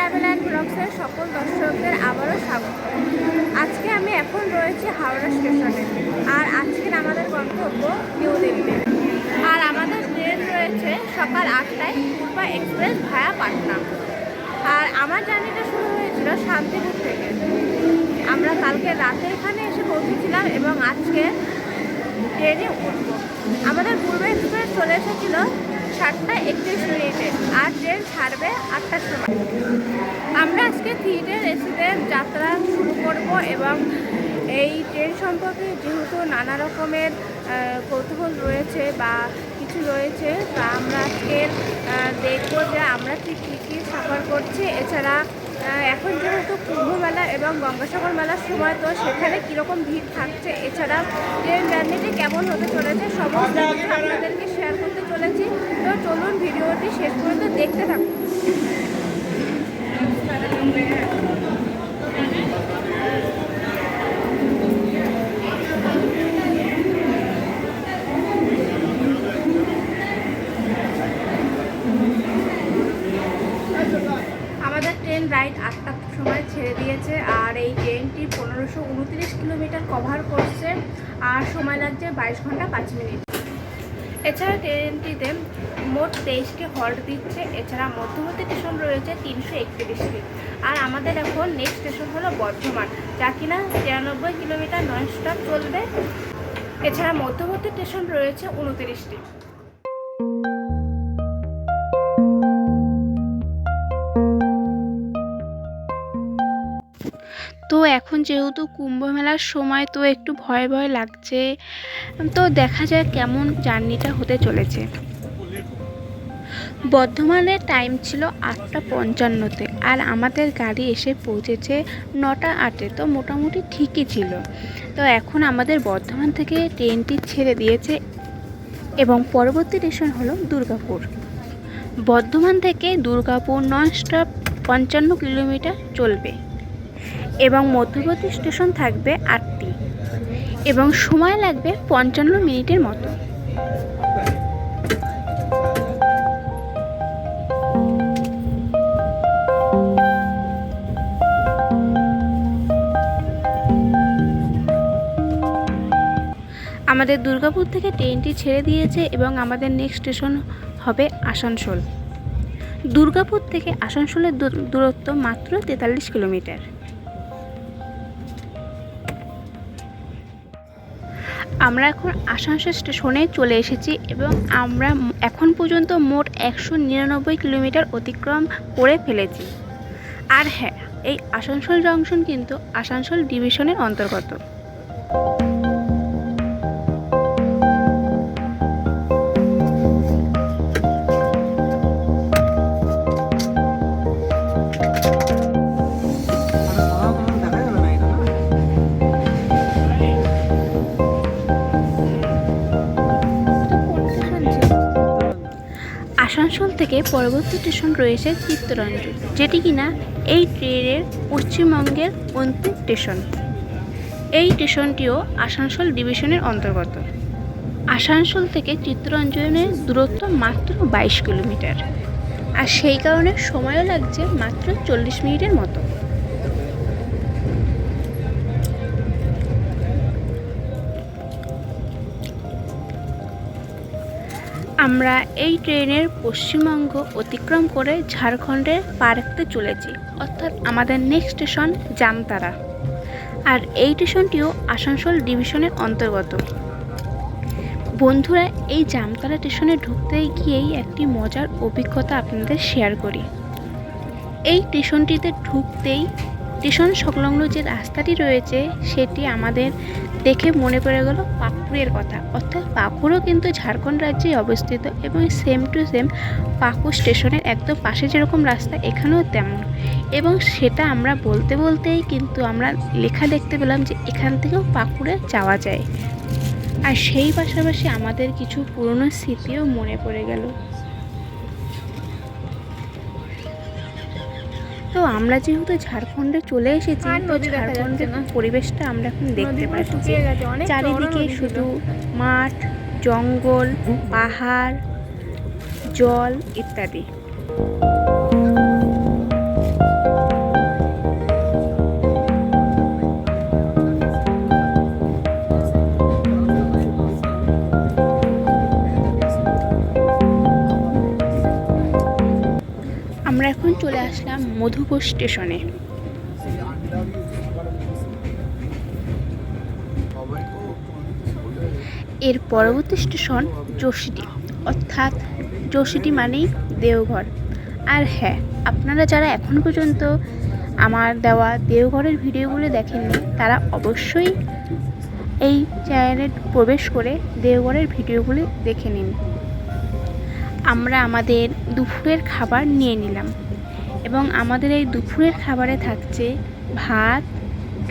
Travel and ব্লগসের সকল দর্শকদের আবারও স্বাগত। আজকে আমি এখন রয়েছি হাওড়া স্টেশনে, আর আজকের আমাদের গন্তব্য নিউ দিল্লি। আর আমাদের ট্রেন রয়েছে সকাল 8টায় পূর্বা এক্সপ্রেস ভায়া পাটনা। আর আমার জার্নিটা শুরু হয়েছিল শান্তিপুর থেকে। আমরা কালকে রাতে এখানে এসে পৌঁছেছিলাম এবং আজকে ট্রেনে উঠব। আমাদের পূর্বা এক্সপ্রেস চলে এসেছিল 7:31 আর ট্রেন ছাড়বে 8টার সময়। আমরা আজকে থিয়েটার এসিদের যাত্রা শুরু করব এবং এই ট্রেন সম্পর্কে যেহেতু নানা রকমের কৌতূহল রয়েছে বা কিছু রয়েছে, তা আমরা আজকে দেখব যে আমরা ঠিক কী কী সাফার করছি। এছাড়া এখন যেহেতু কুম্ভমেলা এবং গঙ্গাসাগর মেলার সময়, তো সেখানে কীরকম ভিড় থাকছে, এছাড়া ট্রেন জার্নিটি কেমন হতে চলেছে, সমস্ত কিছু আপনাদেরকে শেয়ার করতে চলেছি। তো চলুন ভিডিওটি শেষ পর্যন্ত দেখতে থাকুন। আমাদের ট্রেন রাইট 8টার সময় ছেড়ে দিয়েছে, আর এই ট্রেনটি 1529 কিলোমিটার কভার করছে, আর সময় লাগছে 22 ঘন্টা 5 মিনিট। এছাড়া ট্রেনটিতে মোট 23টি হল্ট দিচ্ছে। এছাড়া মধ্যবর্তী স্টেশন রয়েছে 331টি। আর আমাদের এখন নেক্সট স্টেশন হলো বর্ধমান, যা কিনা 93 কিলোমিটার নন স্টপ চলবে। এছাড়া মধ্যবর্তী স্টেশন রয়েছে 29টি। তো এখন যেহেতু কুম্ভ মেলার সময়, তো একটু ভয় ভয় লাগছে। তো দেখা যায় কেমন জার্নিটা হতে চলেছে। বর্ধমানের টাইম ছিল 8:55-তে, আর আমাদের গাড়ি এসে পৌঁছেছে 9:08-এ। তো মোটামুটি ঠিকই ছিল। তো এখন আমাদের বর্ধমান থেকে ট্রেনটি ছেড়ে দিয়েছে এবং পরবর্তী স্টেশন হলো দুর্গাপুর। বর্ধমান থেকে দুর্গাপুর নন স্টপ 55 কিলোমিটার চলবে এবং মধ্যবর্তী স্টেশন থাকবে 8টি এবং সময় লাগবে 55 মিনিটের মতো। আমাদের দুর্গাপুর থেকে ট্রেনটি ছেড়ে দিয়েছে এবং আমাদের নেক্সট স্টেশন হবে আসানসোল। দুর্গাপুর থেকে আসানসোলের দূরত্ব মাত্র 43 কিলোমিটার। আমরা এখন আসানসোল স্টেশনে চলে এসেছি এবং আমরা এখন পর্যন্ত মোট 199 কিলোমিটার অতিক্রম করে ফেলেছি। আর হ্যাঁ, এই আসানসোল জংশন কিন্তু আসানসোল ডিভিশনের অন্তর্গত। আসানসোল থেকে পরবর্তী স্টেশন রয়েছে চিত্তরঞ্জন, যেটি কিনা এই ট্রেনের পশ্চিমবঙ্গের অন্তিম স্টেশন। এই স্টেশনটিও আসানসোল ডিভিশনের অন্তর্গত। আসানসোল থেকে চিত্তরঞ্জনের দূরত্ব মাত্র 22 কিলোমিটার, আর সেই কারণে সময়ও লাগছে মাত্র 40 মিনিটের মতো। আমরা এই ট্রেনের পশ্চিমবঙ্গ অতিক্রম করে ঝাড়খণ্ডে পা রাখতে চলেছি, অর্থাৎ আমাদের নেক্সট স্টেশন জামতারা। আর এই স্টেশনটিও আসানসোল ডিভিশনের অন্তর্গত। বন্ধুরা, এই জামতারা স্টেশনে ঢুকতে গিয়েই একটি মজার অভিজ্ঞতা আপনাদের শেয়ার করি। এই স্টেশনটিতে ঢুকতেই স্টেশন সংলগ্ন যে রাস্তাটি রয়েছে, সেটি আমাদের দেখে মনে পড়ে গেল পাকুড়ের কথা। অর্থাৎ পাকুড়ও কিন্তু ঝাড়খণ্ড রাজ্যে অবস্থিত এবং সেম টু সেম পাকুড় স্টেশনের একদম পাশে যেরকম রাস্তা, এখানেও তেমন। এবং সেটা আমরা বলতে বলতেই কিন্তু আমরা লেখা দেখতে পেলাম যে এখান থেকেও পাকুড়ে যাওয়া যায়। আর সেই পাশাপাশি আমাদের কিছু পুরনো স্মৃতিও মনে পড়ে গেল। তো আমরা যেহেতু ঝাড়খণ্ডে চলে এসেছি, তো ঝাড়খণ্ডের পরিবেশটা আমরা এখন দেখতে পাচ্ছি। চারিদিকে শুধু মাঠ, জঙ্গল, পাহাড়, জল ইত্যাদি। আমরা এখন চলে আসলাম মধুপুর স্টেশনে। এর পরবর্তী স্টেশন যোশীটি, অর্থাৎ যোশীটি মানেই দেওঘর। আর হ্যাঁ, আপনারা যারা এখন পর্যন্ত আমার দেওয়া দেওঘরের ভিডিওগুলো দেখেননি তারা অবশ্যই এই চ্যানেলে প্রবেশ করে দেওঘরের ভিডিওগুলি দেখে নিন। আমরা আমাদের দুপুরের খাবার নিয়ে নিলাম এবং আমাদের এই দুপুরের খাবারে থাকছে ভাত,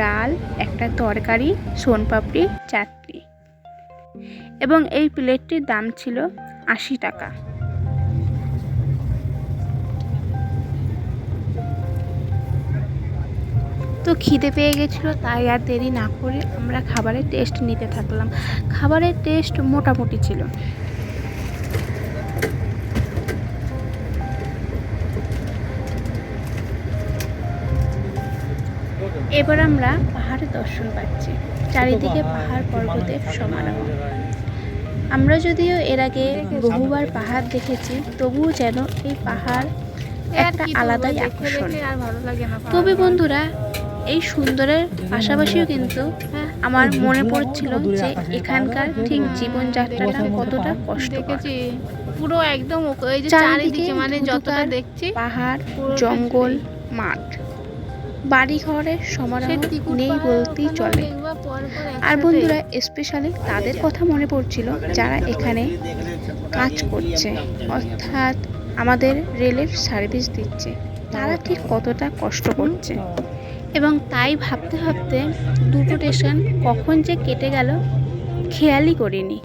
ডাল, একটা তরকারি, সোনপাপড়ি, চাটনি এবং এই প্লেটটির দাম ছিল 80 টাকা। তো খিদে পেয়ে গেছিলো, তাই আর দেরি না করে আমরা খাবারের টেস্ট নিতে থাকলাম। খাবারের টেস্ট মোটামুটি ছিল। এবার আমরা পাহাড়ের দর্শন পাচ্ছি, চারিদিকে পাহাড় পর্বতের সমারোহ। আমরা যদিও এর আগে বহুবার পাহাড় দেখেছি, তবুও যেন এই পাহাড় একটা আলাদাই আকর্ষণ। তবে বন্ধুরা, এই সুন্দরের পাশাপাশিও কিন্তু আমার মনে পড়ছিল যে এখানকার ঠিক জীবনযাত্রাটা কতটা কষ্টকর। পুরো একদম চারিদিকে মানে যতটা দেখছি পাহাড়, জঙ্গল, মাঠ, বাড়ি ঘরের সমারোহ নেই বলতেই চলে। আর বন্ধুরা, স্পেশালি তাদের কথা মনে পড়ছিল যারা এখানে কাজ করছে, অর্থাৎ আমাদের রেলের সার্ভিস দিচ্ছে, তারা ঠিক কতটা কষ্ট করছে। এবং তাই ভাবতে ভাবতে দুটো স্টেশন কখন যে কেটে গেল খেয়ালই করিনি।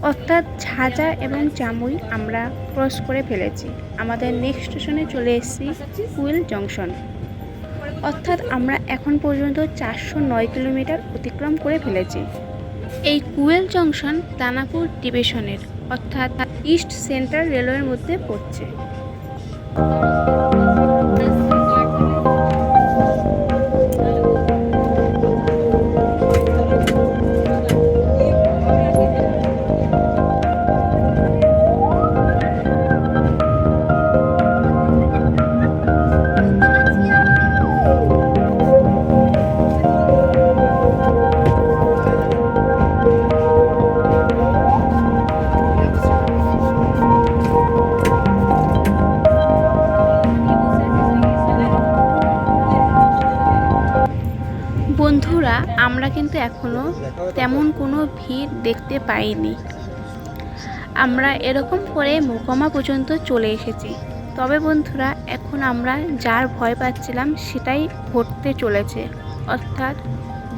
অর্থাৎ ঝাঁঝা এবং জামুই আমরা ক্রস করে ফেলেছি। আমাদের নেক্সট স্টেশনে চলে এসেছি কুয়েল জংশন। অর্থাৎ আমরা এখন পর্যন্ত 409 কিলোমিটার অতিক্রম করে ফেলেছি। এই কুয়েল জংশন দানাপুর ডিভিশনের, অর্থাৎ ইস্ট সেন্ট্রাল রেলওয়ের মধ্যে পড়ছে। বন্ধুরা, আমরা কিন্তু এখনো তেমন কোনো ভিড় দেখতে পাইনি। আমরা এরকম করে মোকামা পর্যন্ত চলে এসেছি। তবে বন্ধুরা, এখন আমরা যার ভয় পাচ্ছিলাম সেটাই ঘটতে চলেছে, অর্থাৎ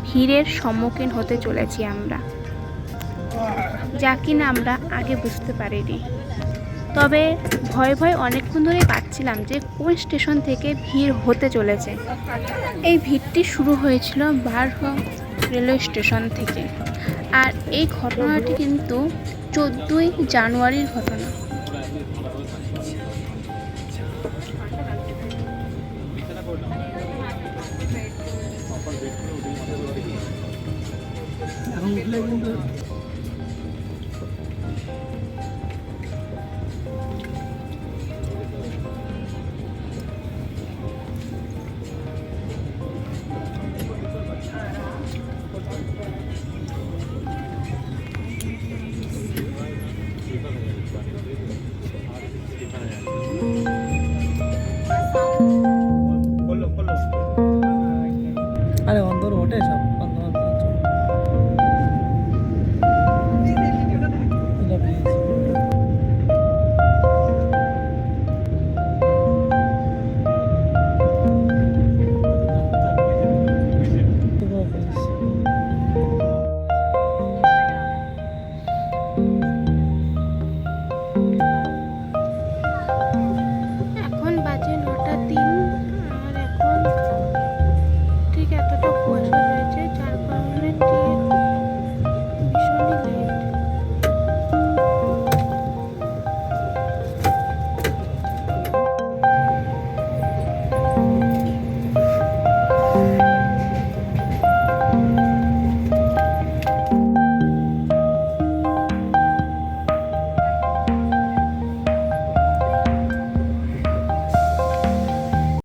ভিড়ের সম্মুখীন হতে চলেছি আমরা, যা কিনা আমরা আগে বুঝতে পারিনি। তবে ভয় অনেকক্ষণ ধরেই পাচ্ছিলাম যে কোন স্টেশন থেকে ভিড় হতে চলেছে। এই ভিড়টি শুরু হয়েছিল বারহ রেলওয়ে স্টেশন থেকে, আর এই ঘটনাটি কিন্তু 14ই জানুয়ারির ঘটনা। এখন উঠলে কিন্তু